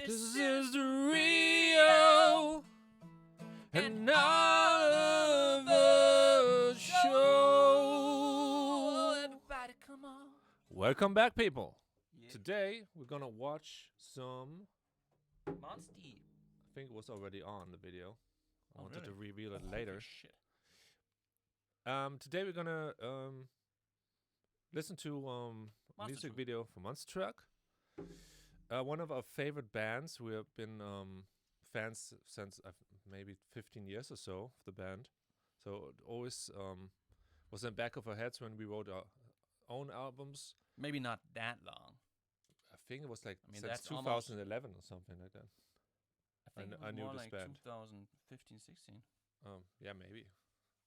This is the real and another show. Everybody, come on. Welcome back, people. Yeah. Today we're gonna watch some. Monsty. I think it was already on the video. I wanted to really? reveal it Oh, later. holy shit. Today we're gonna listen to Monster music Truck. video for Monster Truck. One of our favorite bands. We have been fans since maybe 15 years or so of the band. So it always was in the back of our heads when we wrote our own albums. Maybe not that long. I think it was like I mean, since that's almost- 2011 or something like that. I think it I was knew more this like band. 2015, 16. Yeah, maybe.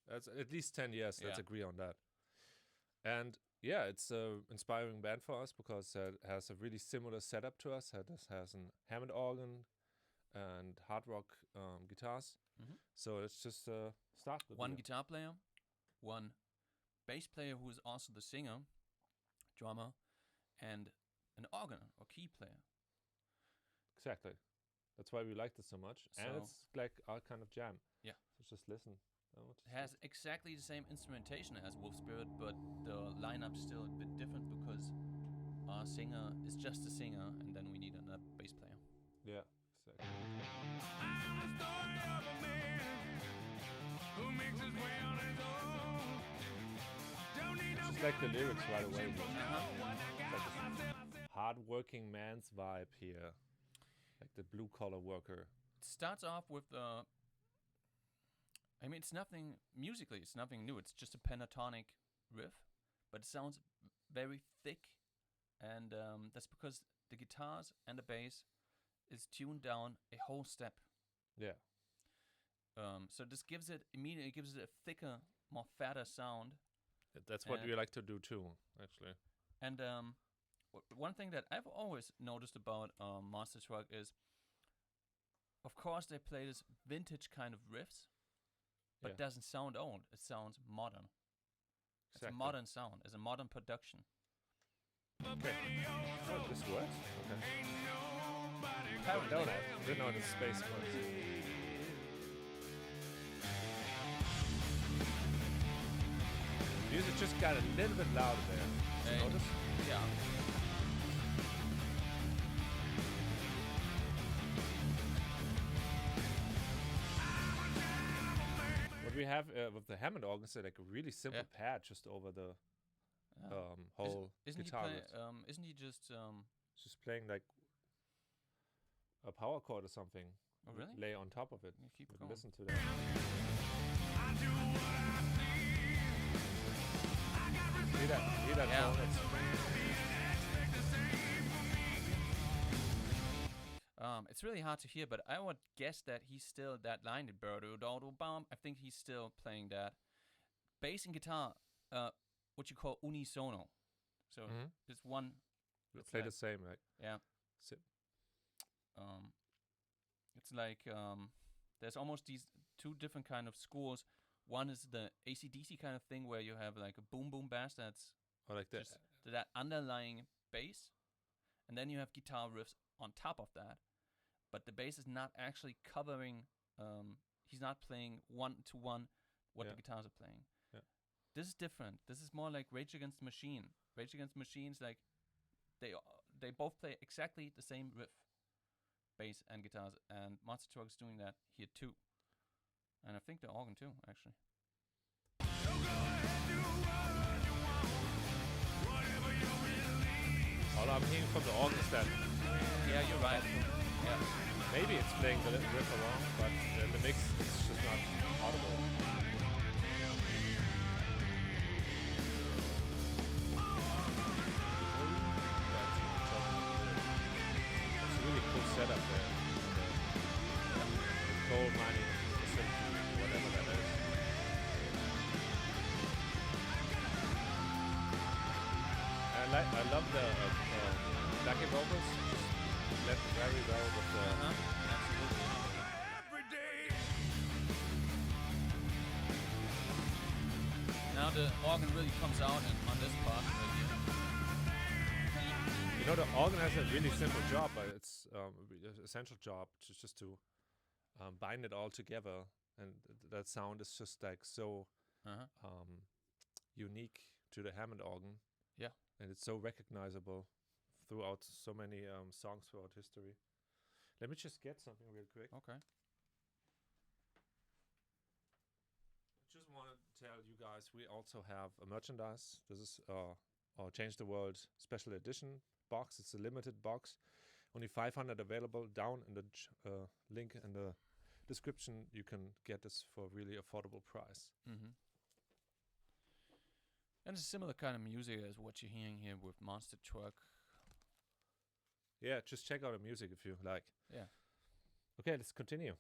That's at least 10 years. Let's Yeah. agree on that. And yeah, it's an inspiring band for us because it has a really similar setup to us. It has an Hammond organ and hard rock guitars. Mhm. So let's just start with One the- guitar player, one bass player who is also the singer, drummer, and an organ or key player. Exactly. That's why we liked it so much. And So- it's like our kind of jam. Yeah. So just listen. Oh, It has exactly the same instrumentation as WolveSpirit, but the lineup's still a bit different because our singer is just a singer, and then we need another bass player. Yeah, exactly. It's just like the lyrics right away. It's like this hard-working man's vibe here. Like the blue-collar worker. It starts off with I mean, it's nothing musically. It's nothing new. It's just a pentatonic riff, but it sounds very thick, and that's because the guitars and the bass is tuned down a whole step. Yeah. So this gives it immediately gives it a thicker, more fatter sound. That's what And- we like to do too, actually. And one thing that I've always noticed about Monster Truck is, of course, they play this vintage kind of riffs, but Yeah. it doesn't sound old. It sounds modern. It's a Exactly. modern sound. It's a modern production. Okay. Oh, this works? Okay. Apparently. No, didn't know the space works. Music just got a little bit louder there. Did you notice? Yeah. What we have with the Hammond organ is like a really simple Yeah. pad just over the Yeah. whole Isn't he guitar. play, riff. Isn't he just It's just playing like a power chord or something. Oh, really? Lay on top of it. You keep But going. listen to that. See that Yeah. tone? It's It's really hard to hear, but I would guess that he's still that line, the bam. I think he's still playing that. Bass and guitar, what you call unisono. So Mhm. it's one. They It's play like- the same, like Yeah. si- It's like there's almost these two different kind of schools. One is the AC/DC kind of thing where you have like a boom boom bass that's or like that. just that underlying bass, and then you have guitar riffs on top of that. But the bass is not actually covering. He's not playing 1-to-1 what Yeah. the guitars are playing. Yeah. This is different. This is more like Rage Against the Machine. Rage Against the Machine's like they both play exactly the same riff, bass and guitars, and Monster Truck is doing that here too. And I think the organ too, actually. All I'm hearing from the organ is that Yeah, you're right. Yeah. maybe it's playing the riff along, but in the mix it's just not audible. It's a really cool setup there. Coal mining facility, whatever that is. I love the backing vocals. Just blend very well with the. Now the organ really comes out on this part right here. You The organ has a really simple job, but it's essential job just to bind it all together, and that sound is just like so unique to the Hammond organ. Yeah. And it's so recognizable throughout so many songs throughout history. Let me just get something real quick. Okay. Just want to tell you guys we also have a merchandise. This is our Change the World special edition box. It's a limited box. Only 500 available. Down in the link in the description, you can get this for a really affordable price. Mm-hmm. And it's a similar kind of music as what you're hearing here with Monster Truck. Yeah, just check out the music if you like. Yeah. Okay, let's continue.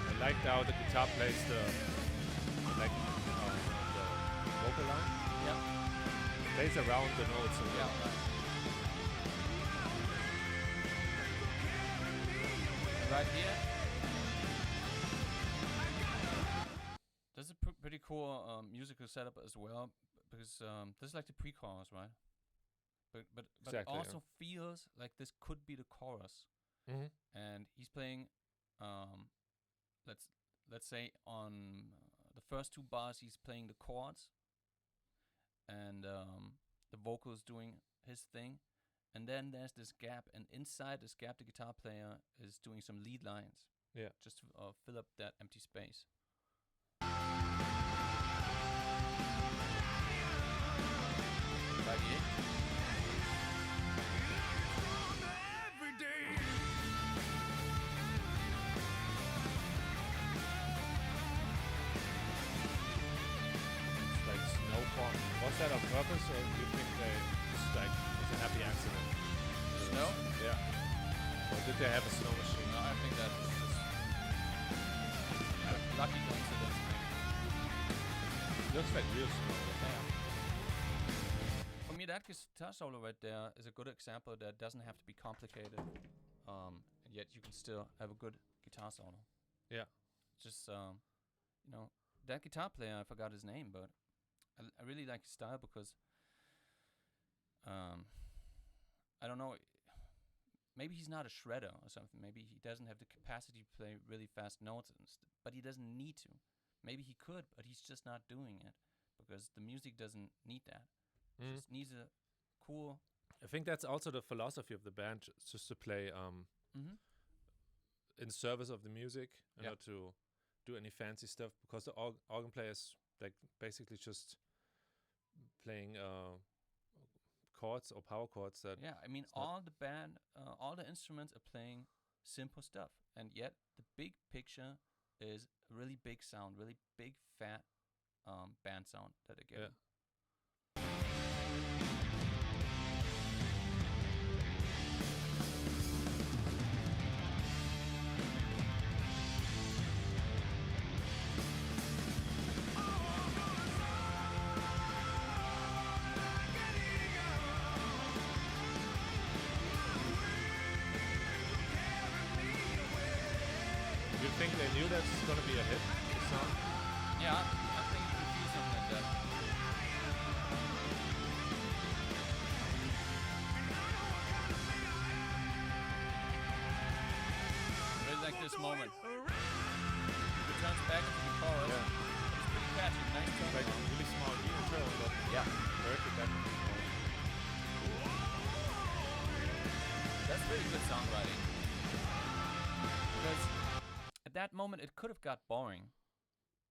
I like how the guitar plays the vocal line. Yeah. Plays around the notes. Yeah. Right here. This is a pretty cool musical setup as well, because this is like the pre-chorus, right? But Exactly, it also feels like this could be the chorus. Mm-hmm. And he's playing, let's say on the first two bars he's playing the chords, and the vocal is doing his thing, and then there's this gap, and inside this gap the guitar player is doing some lead lines. Yeah. Just to fill up that empty space. Right here. Was that on purpose, or do you think they just like it's a happy accident? Snow? Yeah. Or did they have a snow machine? No, I think that was just a lucky coincidence. Looks like real snow. Yeah. For me, that guitar solo right there is a good example that doesn't have to be complicated, and yet you can still have a good guitar solo. Yeah. Just that guitar player, I forgot his name, but I really like his style because I don't know, maybe he's not a shredder or something. Maybe he doesn't have the capacity to play really fast notes, but he doesn't need to. Maybe he could, but he's just not doing it because the music doesn't need that. It just needs a cool... I think that's also the philosophy of the band, just to play in service of the music, not to do any fancy stuff, because the organ player is like basically just playing chords or power chords that I mean all the instruments are playing simple stuff, and yet the big picture is a really big sound, really big fat band sound that they get. Do you think they knew that's going to be a hit, the song? Yeah, I think you can feel something like that. I really like this moment. It turns back into the chorus. Yeah. It's pretty catchy, nice tone. Like really small intro, but directly back. That's really good songwriting. Because at that moment it could have got boring.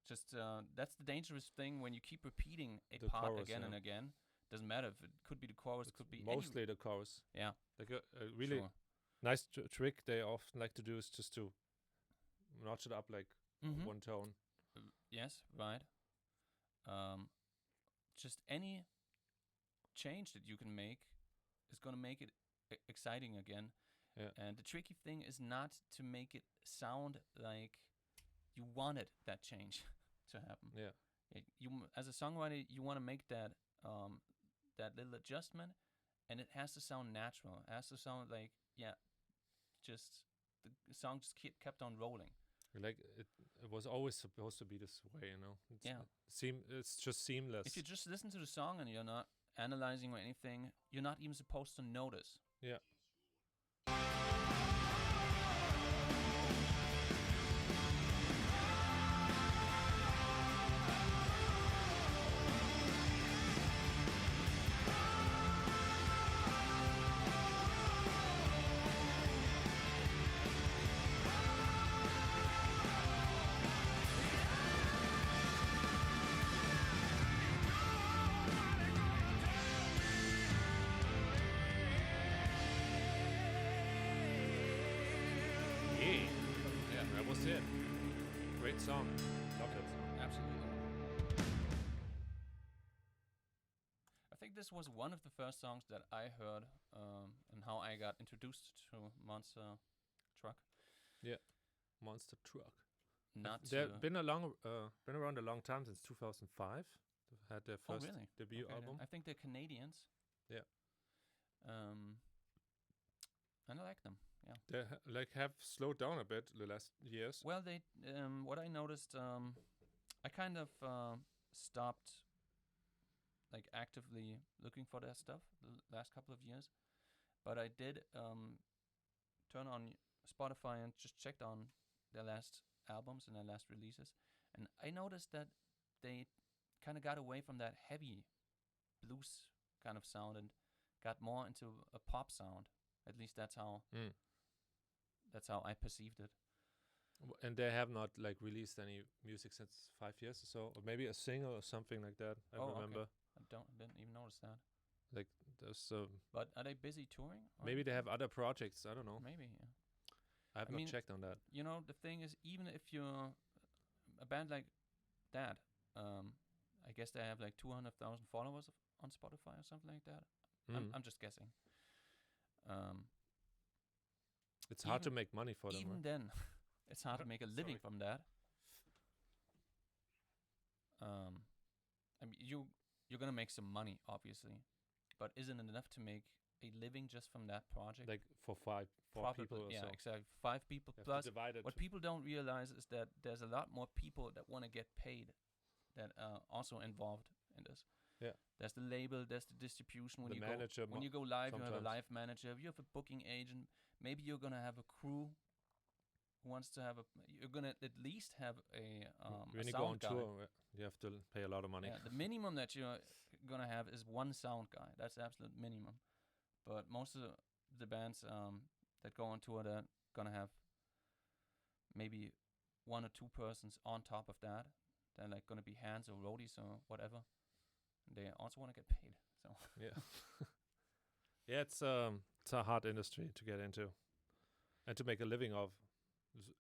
Just that's the dangerous thing when you keep repeating a part chorus, again and again. Doesn't matter if it could be the chorus, It's could be mostly the chorus. Yeah. Like a really nice trick they often like to do is just to notch it up like one tone. Yes, right. Just any change that you can make is going to make it exciting again. Yeah. And the tricky thing is not to make it sound like you wanted that change to happen. Yeah. As a songwriter, you want to make that that little adjustment, and it has to sound natural. It has to sound like just the song just kept on rolling. Like it was always supposed to be this way, you know. It's just seamless. If you just listen to the song and you're not analyzing or anything, you're not even supposed to notice. Yeah. Yeah, that was it. Great song. Loved it. Absolutely. I think this was one of the first songs that I heard, and how I got introduced to Monster Truck. Yeah, Monster Truck. They've been around a long time, since 2005. They've had their first debut album. I think they're Canadians. Yeah. And I like them. Yeah. They have slowed down a bit the last years. Well, they what I noticed, I kind of stopped like actively looking for their stuff the last couple of years, but I did turn on Spotify and just checked on their last albums and their last releases, and I noticed that they kind of got away from that heavy blues kind of sound and got more into a pop sound. At least that's how I perceived it. And they have not like released any music since 5 years or so, or maybe a single or something like that. I remember. Okay. I didn't even notice that. Like there's But are they busy touring? Maybe they have other projects. I don't know. Maybe, yeah. I have not checked on that. You know, the thing is, even if you're a band like that, I guess they have like 200,000 followers on Spotify or something like that. I'm just guessing. It's hard to make money for them. Even then, it's hard to make a living from that. I mean, you're gonna make some money, obviously, but isn't it enough to make a living just from that project? Like for four people or so. Yeah, exactly. 5 people plus. What people don't realize is that there's a lot more people that want to get paid that are also involved in this. Yeah. There's the label, there's the distribution. When you go live, you have a live manager, you have a booking agent. Maybe you're gonna have a crew who wants to have you're gonna at least have when you go on tour, you have to pay a lot of money. Yeah, the minimum that you're gonna have is one sound guy. That's the absolute minimum. But most of the bands that go on tour, they're gonna have maybe 1 or 2 persons on top of that. They're like gonna be hands or roadies or whatever. They also want to get paid. So yeah, yeah, it's a hard industry to get into, and to make a living of,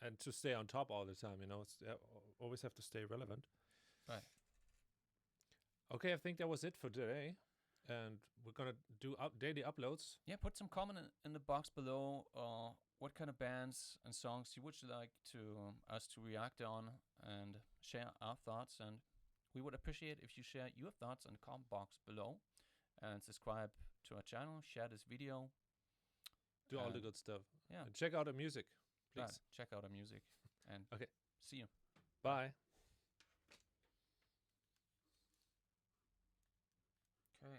and to stay on top all the time. You know, it's always have to stay relevant. Right. Okay, I think that was it for today, and we're gonna do daily uploads. Yeah, put some comment in the box below. What kind of bands and songs you would like to us to react on and share our thoughts, and we would appreciate if you share your thoughts in the comment box below, and subscribe to our channel, share this video. Do all the good stuff. Yeah. And check out our music, please. Right. Check out our music, and okay. see you. Bye.